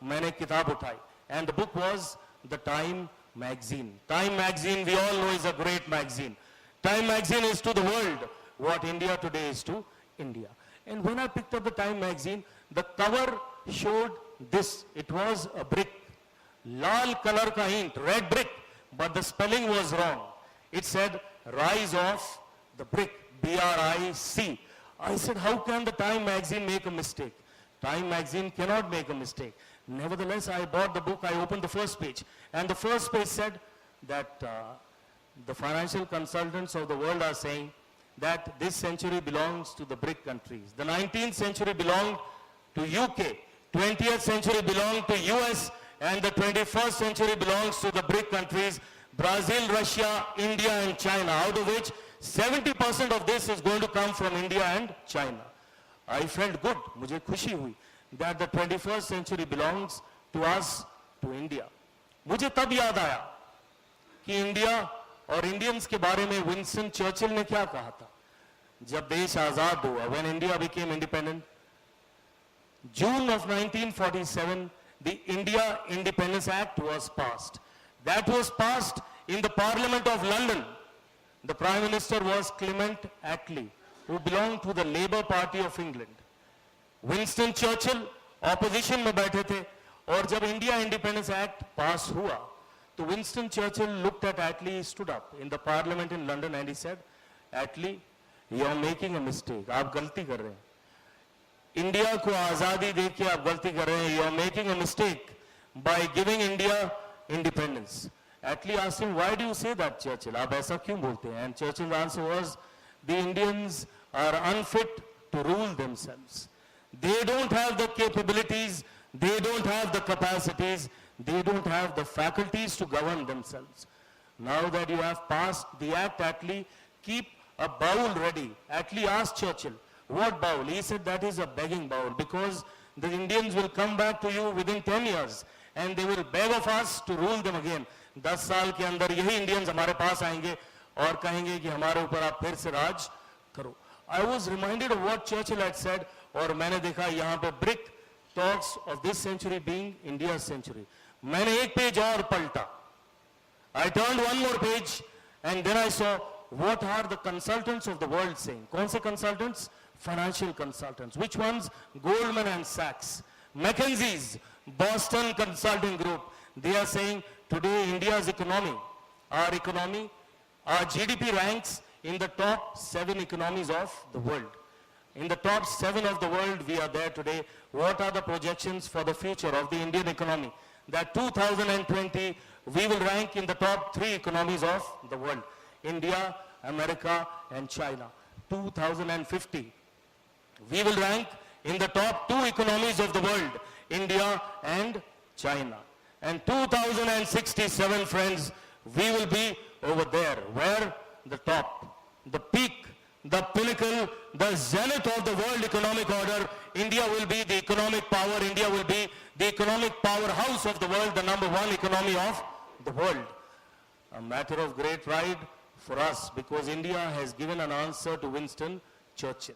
मैंने किताब उठाई, and the book was the Time magazine. Time magazine, we all know, is a great magazine. Time magazine is to the world what India today is to India. And when I picked up the Time magazine, the cover showed this. It was a brick. Lal color ka ink, red brick, but the spelling was wrong. It said, Rise of the Brick, B-R-I-C. I said, how can the Time magazine make a mistake? Time magazine cannot make a mistake. Nevertheless, I bought the book, I opened the first page, and the first page said that the financial consultants of the world are saying that this century belongs to the BRIC countries. The 19th century belonged to UK, 20th century belonged to US, and the 21st century belongs to the BRIC countries, Brazil, Russia, India, and China, out of which 70% of this is going to come from India and China. I felt good, मुझे खुशी हुई, that the 21st century belongs to us, to India. मुझे तब याद आया कि India और Indians के बारे में विंस्टन चर्चिल ने क्या कहा था जब देश आजाद हुआ, when India became independent. June of 1947, the India Independence Act was passed. That was passed in the Parliament of London. The Prime Minister was Clement Attlee, who belonged to the Labour Party of England. Winston Churchill opposition में बैठे थे और जब India independence act pass हुआ तो Winston Churchill looked at Attlee, stood up in the parliament in London and he said, Attlee, you are making a mistake, आप गलती कर रहे हैं। इंडिया को आजादी देके आप गलती कर रहे हैं, you are making a mistake by giving India independence. Attlee asked him, why do you say that Churchill, आप ऐसा क्यों बोलते हैं? And Churchill answer was, the Indians are unfit to rule themselves. They don't have the capabilities, they don't have the capacities, they don't have the faculties to govern themselves. Now that you have passed the act, Attlee, keep a bowl ready. Attlee asked Churchill, what bowl? He said, that is a begging bowl, because the Indians will come back to you within 10 years and they will beg of us to rule them again. 10 साल के अंदर यही Indians हमारे पास आएंगे और कहेंगे कि हमारे ऊपर आप फिर से राज करो. I was reminded of what Churchill had said, और मैंने देखा यहाँ पे BRIC talks of this century being India century. मैंने एक पेज और पलटा. I turned one more page and then I saw what are the consultants of the world saying. कौन से consultants? Financial consultants. Which ones? Goldman and Sachs, McKinsey's, Boston Consulting Group. They are saying today India's economy, our GDP ranks in the top 7 economies of the world. In the top 7 of the world, we are there today. What are the projections for the future of the Indian economy? That 2020, we will rank in the top 3 economies of the world. India, America, and China. 2050, we will rank in the top 2 economies of the world, India and China. And 2067, friends, we will be over there, where the top, the peak, the pinnacle, the zenith of the world economic order. India will be the economic power. India will be the economic powerhouse of the world, the #1 economy of the world. A matter of great pride for us, because India has given an answer to Winston Churchill.